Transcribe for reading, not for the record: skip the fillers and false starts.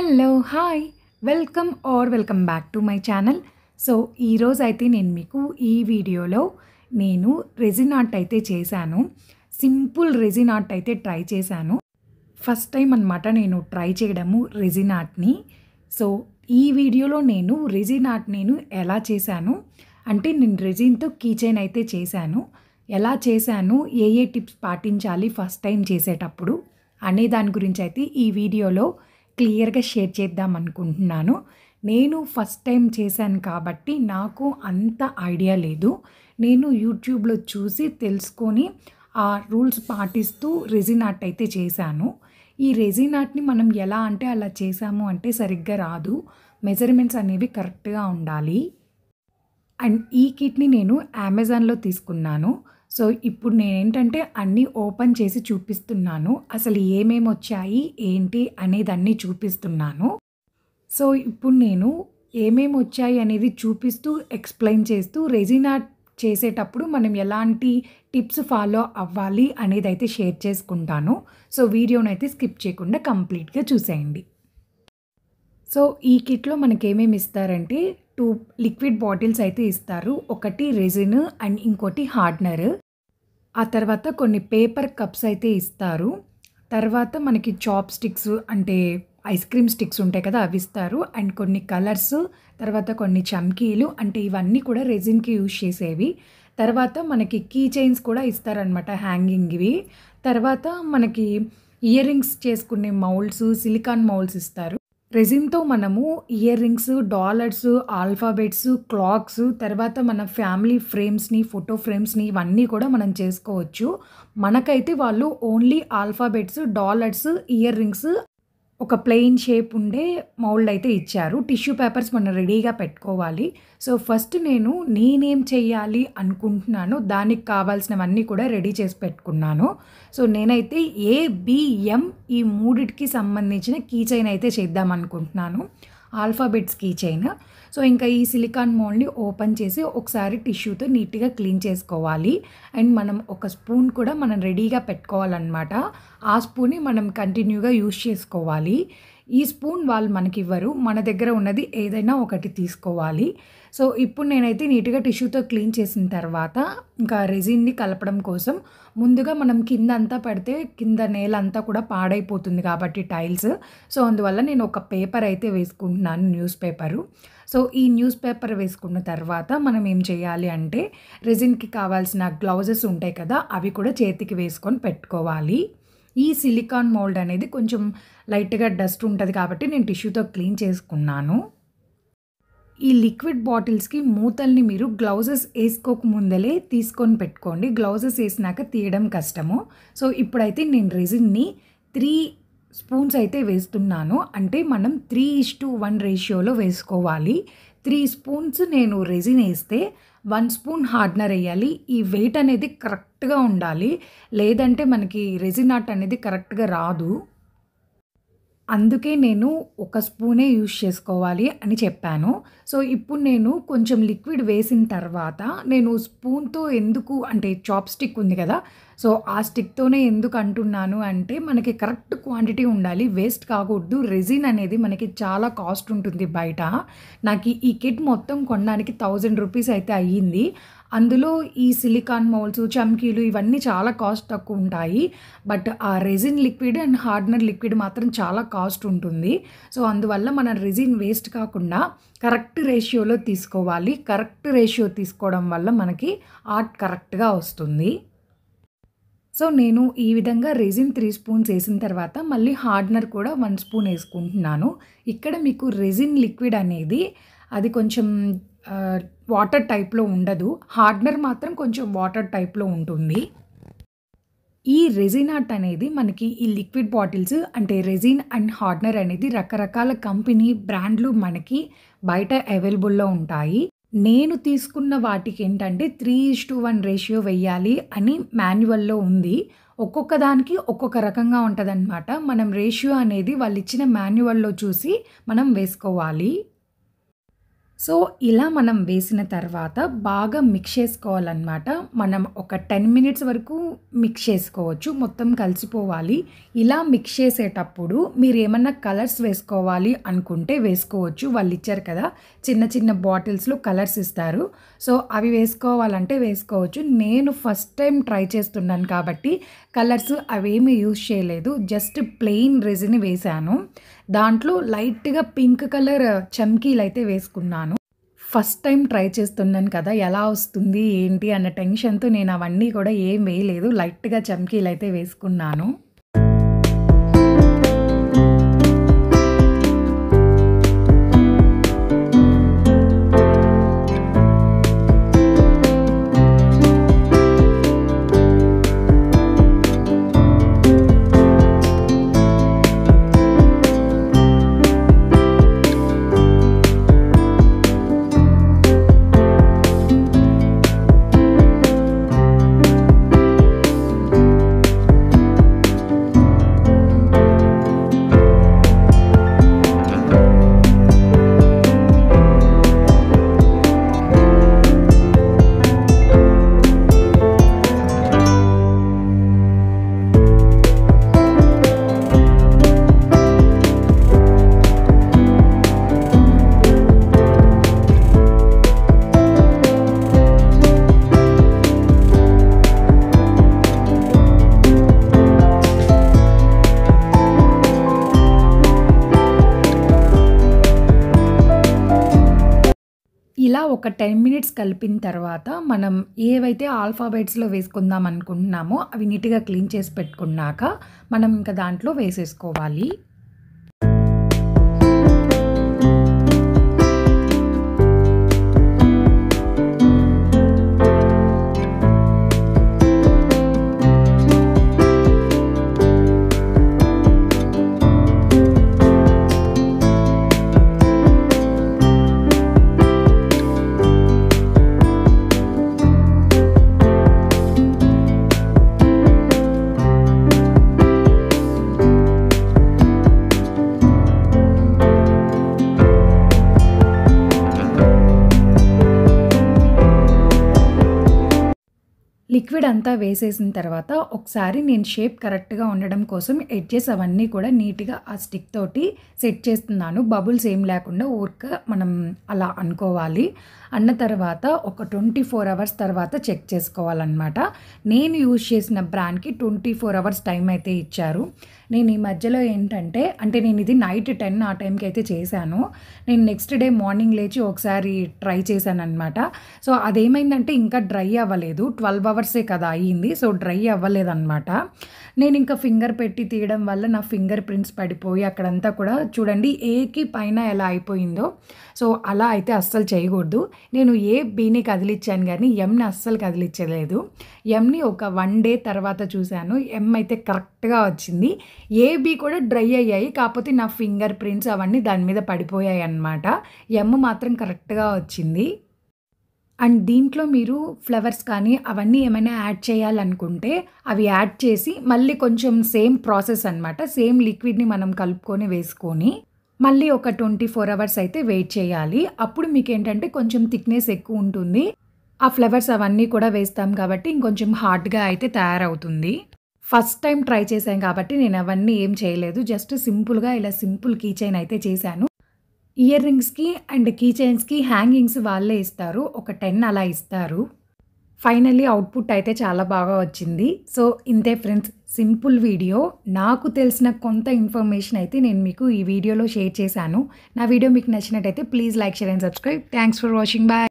Hello! Hi! Welcome back to my channel. So, ఈరోజైతే నేను మీకు ఈ వీడియోలో నేను రెజిన్ ఆర్ట్ అయితే చేశాను. సింపుల్ రెజిన్ ఆర్ట్ అయితే ట్రై చేశాను. ఫస్ట్ టైం అనమాట నేను ట్రై చేయడము రెజిన్ ఆర్ట్‌ని. సో, ఈ వీడియోలో నేను రెజిన్ ఆర్ట్ నేను ఎలా చేశాను, అంటే నేను రెజిన్‌తో కీ చైన్ అయితే చేశాను. ఎలా చేశాను, ఏ టిప్స్ పాటించాలి ఫస్ట్ టైం చేసేటప్పుడు అనే దాని గురించి అయితే ఈ వీడియోలో క్లియర్‌గా షేర్ చేద్దాం అనుకుంటున్నాను. నేను ఫస్ట్ టైం చేశాను కాబట్టి నాకు అంత ఐడియా లేదు. నేను యూట్యూబ్‌లో చూసి తెలుసుకొని ఆ రూల్స్ పాటిస్తూ రెజిన్ ఆర్ట్ అయితే చేశాను. ఈ రెజిన్ ఆర్ట్‌ని మనం ఎలా అంటే అలా చేశాము అంటే సరిగ్గా రాదు. మెజర్‌మెంట్స్ అనేవి కరెక్ట్‌గా ఉండాలి. అండ్ ఈ కిట్‌ని నేను అమెజాన్‌లో తీసుకున్నాను. సో, ఇప్పుడు నేనేంటంటే అన్నీ ఓపెన్ చేసి చూపిస్తున్నాను. అసలు ఏమేమొచ్చాయి, ఏంటి అనేదన్నీ చూపిస్తున్నాను. సో, ఇప్పుడు నేను ఏమేమొచ్చాయి అనేది చూపిస్తూ, ఎక్స్‌ప్లెయిన్ చేస్తూ రెజిన్ ఆర్ట్ చేసేటప్పుడు మనం ఎలాంటి టిప్స్ ఫాలో అవ్వాలి అనేదైతే షేర్ చేసుకుంటాను. సో, వీడియోనైతే స్కిప్ చేయకుండా కంప్లీట్‌గా చూసేయండి. సో, ఈ కిట్‌లో మనకేమేమి ఇస్తారంటే 2 లిక్విడ్ బాటిల్స్ అయితే ఇస్తారు. ఒకటి రెజిన్ అండ్ ఇంకోటి హార్డనర్. ఆ తర్వాత కొన్ని పేపర్ కప్స్ అయితే ఇస్తారు. తర్వాత మనకి చాప్ స్టిక్స్ అంటే ఐస్ క్రీమ్ స్టిక్స్ ఉంటాయి కదా! అవి ఇస్తారు. అండ్ కొన్ని కలర్స్, తర్వాత కొన్ని చమ్కీలు అంటే ఇవన్నీ కూడా రెజిన్‌కి యూజ్ చేసేవి. తర్వాత మనకి కీ చైన్స్ కూడా ఇస్తారనమాట హ్యాంగింగ్‌వి. తర్వాత మనకి ఇయర్ రింగ్స్ చేసుకునే మౌల్డ్స్, సిలికాన్ మౌల్డ్స్ ఇస్తారు. రెజిన్‌తో మనము earrings, dollars, alphabets, clocks, తర్వాత మన ఫ్యామిలీ ఫ్రేమ్స్‌ని, ఫోటో ఫ్రేమ్స్‌ని ఇవన్నీ కూడా మనం చేసుకోవచ్చు. మనకైతే వాళ్ళు only alphabets, dollars, ear rings, ఒక ప్లెయిన్ షేప్ ఉండే మౌల్డ్ అయితే ఇచ్చారు. టిష్యూ పేపర్స్ మనం రెడీగా పెట్టుకోవాలి. సో, ఫస్ట్ నేనేం చేయాలి అనుకుంటున్నానో దానికి కావాల్సినవన్నీ కూడా రెడీ చేసి పెట్టుకున్నాను. సో, నేనైతే ఏ, బి, ఎం ఈ మూడిటికి సంబంధించిన కీ చైన్ అయితే చేద్దాం అనుకుంటున్నాను. Alphabets key chain. సో, ఇంకా ఈ సిలికాన్ మౌల్డ్‌ని ఓపెన్ చేసి ఒకసారి టిష్యూతో నీట్‌గా క్లీన్ చేసుకోవాలి. అండ్ మనం ఒక స్పూన్ కూడా మనం రెడీగా పెట్టుకోవాలన్నమాట. ఆ స్పూన్‌ని మనం కంటిన్యూగా యూజ్ చేసుకోవాలి. ఈ స్పూన్ వాళ్ళు మనకివ్వరు. మన దగ్గర ఉన్నది ఏదైనా ఒకటి తీసుకోవాలి. సో, ఇప్పుడు నేనైతే నీట్‌గా టిష్యూతో క్లీన్ చేసిన తర్వాత ఇంకా రెజిన్‌ని కలపడం కోసం ముందుగా మనం కిందంతా పెడితే కింద నేలంతా కూడా పాడైపోతుంది కాబట్టి టైల్స్. సో, అందువల్ల నేను ఒక పేపర్ అయితే వేసుకుంటున్నాను, న్యూస్ పేపరు. సో, ఈ న్యూస్ పేపర్ వేసుకున్న తర్వాత మనం ఏం చేయాలి అంటే రెజిన్‌కి కావాల్సిన గ్లౌజెస్ ఉంటాయి కదా! అవి కూడా చేతికి వేసుకొని పెట్టుకోవాలి. ఈ సిలికాన్ మౌల్డ్ అనేది కొంచెం లైట్‌గా డస్ట్ ఉంటది కాబట్టి నేను టిష్యూతో క్లీన్ చేసుకున్నాను. ఈ లిక్విడ్ బాటిల్స్‌కి మూతల్ని మీరు గ్లౌజెస్ ఏసుకోక ముందలే తీసుకొని పెట్టుకోండి. గ్లౌజెస్ ఏసినాక తీయడం కష్టము. సో, ఇప్పుడైతే నేను రెజిన్‌ని 3 స్పూన్స్ అయితే వేస్తున్నాను. అంటే మనం 3:1 రేషియోలో వేసుకోవాలి. 3 స్పూన్స్ నేను రెజిన్ ఏస్తే 1 స్పూన్ హార్డనర్ ఎయ్యాలి. ఈ వెయిట్ అనేది కరెక్ట్‌గా ఉండాలి. లేదంటే మనకి రెజిన్ ఆర్ట్ అనేది కరెక్ట్‌గా రాదు. అందుకే నేను ఒక స్పూనే యూజ్ చేసుకోవాలి అని చెప్పాను. సో, ఇప్పుడు నేను కొంచెం లిక్విడ్ వేసిన తర్వాత నేను స్పూన్‌తో ఎందుకు అంటే చాప్ స్టిక్ ఉంది కదా! సో, ఆ స్టిక్‌తోనే ఎందుకు అంటున్నాను అంటే మనకి కరెక్ట్ క్వాంటిటీ ఉండాలి. వేస్ట్ కాకూడదు. రెజిన్ అనేది మనకి చాలా కాస్ట్ ఉంటుంది బయట. నాకు ఈ కిట్ మొత్తం కొనడానికి 1000 రూపీస్ అయితే అయ్యింది. అందులో ఈ సిలికాన్ మౌల్డ్స్, చమ్కీలు ఇవన్నీ చాలా కాస్ట్ తక్కువ ఉంటాయి. బట్ ఆ resin liquid and hardener liquid మాత్రం చాలా కాస్ట్ ఉంటుంది. సో, అందువల్ల మన రెజిన్ వేస్ట్ కాకుండా కరెక్ట్ రేషియోలో తీసుకోవాలి. కరెక్ట్ రేషియో తీసుకోవడం వల్ల మనకి ఆర్ట్ కరెక్ట్‌గా వస్తుంది. సో, నేను ఈ విధంగా రెజిన్ 3 స్పూన్స్ ఏసిన తర్వాత మళ్ళీ హార్డనర్ కూడా 1 స్పూన్ ఏసుకుంటున్నాను. ఇక్కడ మీకు రెజిన్ లిక్విడ్ అనేది అది కొంచెం వాటర్ టైప్‌లో ఉండదు. హార్డనర్ మాత్రం కొంచెం వాటర్ టైప్‌లో ఉంటుంది. ఈ రెజిన్ ఆర్ట్ అనేది మనకి ఈ లిక్విడ్ బాటిల్స్ అంటే రెజిన్ అండ్ హార్డనర్ అనేది రకరకాల కంపెనీ, బ్రాండ్‌లు మనకి బయట అవైలబుల్‌లో ఉంటాయి. నేను తీసుకున్న వాటికేంటంటే 3:1 రేషియో వెయ్యాలి అని మాన్యువల్‌లో ఉంది. ఒక్కొక్క దానికి ఒక్కొక్క రకంగా ఉంటదనమాట. మనం రేషియో అనేది వాళ్ళిచ్చిన మాన్యువల్‌లో చూసి మనం వేసుకోవాలి. సో, ఇలా మనం వేసిన తర్వాత బాగా మిక్స్ చేసుకోవాలనమాట. మనం ఒక 10 మినిట్స్ వరకు మిక్స్ చేసుకోవచ్చు. మొత్తం కలిసిపోవాలి. ఇలా మిక్స్ చేసేటప్పుడు మీరేమన్నా కలర్స్ వేసుకోవాలి అనుకుంటే వేసుకోవచ్చు. వాళ్ళిచ్చారు కదా! చిన్న చిన్న బాటిల్స్‌లో కలర్స్ ఇస్తారు. సో, అవి వేసుకోవాలంటే వేసుకోవచ్చు. నేను ఫస్ట్ టైమ్ ట్రై చేస్తున్నాను కాబట్టి కలర్స్ అవేమీ యూజ్ చేయలేదు. జస్ట్ ప్లెయిన్ రెసిన్ వేశాను. దాంట్లో లైట్‌గా పింక్ కలర్ చమ్కీలైతే వేసుకున్నాను. ఫస్ట్ టైమ్ ట్రై చేస్తున్నాను కదా! ఎలా వస్తుంది ఏంటి అన్న టెన్షన్‌తో నేను అవన్నీ కూడా ఏం వేయలేదు. లైట్‌గా చమ్కీలైతే వేసుకున్నాను. ఇలా ఒక 10 మినిట్స్ కలిపిన తర్వాత మనం ఏవైతే ఆల్ఫాబెట్స్‌లో వేసుకుందాం అనుకుంటున్నామో అవి నీట్‌గా క్లీన్ చేసి పెట్టుకున్నాక మనం ఇంకా దాంట్లో వేసేసుకోవాలి. లిక్విడ్ అంతా వేసేసిన తర్వాత ఒకసారి నేను షేప్ కరెక్ట్‌గా ఉండడం కోసం ఎడ్జెస్ అవన్నీ కూడా నీట్‌గా ఆ స్టిక్ తోటి సెట్ చేస్తున్నాను. బబుల్స్ ఏం లేకుండా ఊరికే మనం అలా అనుకోవాలి. అన్న తర్వాత ఒక 24 అవర్స్ తర్వాత చెక్ చేసుకోవాలన్నమాట. నేను యూజ్ చేసిన బ్రాండ్‌కి 24 అవర్స్ టైం అయితే ఇచ్చారు. నేను ఈ మధ్యలో ఏంటంటే నేను ఇది నైట్ 10 ఆ టైంకి అయితే చేశాను. నేను నెక్స్ట్ డే మార్నింగ్ లేచి ఒకసారి ట్రై చేశానన్నమాట. సో, అదేమైందంటే ఇంకా డ్రై అవ్వలేదు. 12 అవర్సే కదా అయ్యింది. సో, డ్రై అవ్వలేదన్నమాట. నేను ఇంకా ఫింగర్ పెట్టి తీయడం వల్ల నా ఫింగర్ ప్రింట్స్ పడిపోయి అక్కడంతా కూడా చూడండి ఏకి పైన ఎలా అయిపోయిందో. సో, అలా అయితే అస్సలు చేయకూడదు. నేను బీని కదిలిచ్చాను గానీ ఎంని అస్సలు కదిలిచ్చలేదు. ఎంని ఒక 1 డే తర్వాత చూశాను. ఎం అయితే కరెక్ట్‌గా వచ్చింది. బీ కూడా డ్రై అయ్యాయి. కాకపోతే నా ఫింగర్ ప్రింట్స్ అవన్నీ దాని మీద పడిపోయాయన్నమాట. ఎం మాత్రం కరెక్ట్‌గా వచ్చింది. అండ్ దీంట్లో మీరు ఫ్లవర్స్ కానీ అవన్నీ ఏమైనా యాడ్ చేయాలనుకుంటే అవి యాడ్ చేసి మళ్ళీ కొంచెం సేమ్ ప్రాసెస్ అన్నమాట. సేమ్ లిక్విడ్‌ని మనం కలుపుకొని వేసుకొని మళ్ళీ ఒక 24 అవర్స్ అయితే వెయిట్ చేయాలి. అప్పుడు మీకేంటంటే కొంచెం థిక్‌నెస్ ఎక్కువ ఉంటుంది. ఆ ఫ్లవర్స్ అవన్నీ కూడా వేస్తాం కాబట్టి ఇంకొంచెం హార్డ్‌గా అయితే తయారవుతుంది. ఫస్ట్ టైమ్ ట్రై చేశాను కాబట్టి నేను అవన్నీ ఏం చేయలేదు. జస్ట్ సింపుల్‌గా ఇలా సింపుల్ కీ చైన్ అయితే చేశాను. ఇయర్ రింగ్స్‌కి అండ్ కీ చైన్స్‌కి హ్యాంగింగ్స్ వాళ్ళే ఇస్తారు. ఒక 10 అలా ఇస్తారు. ఫైనల్లీ అవుట్‌పుట్ అయితే చాలా బాగా వచ్చింది. సో, ఇంతే ఫ్రెండ్స్ సింపుల్ వీడియో. నాకు తెలిసిన కొంత ఇన్ఫర్మేషన్ అయితే నేను మీకు ఈ వీడియోలో షేర్ చేశాను. నా వీడియో మీకు నచ్చినట్టయితే please like, share and subscribe. Thanks for watching. By.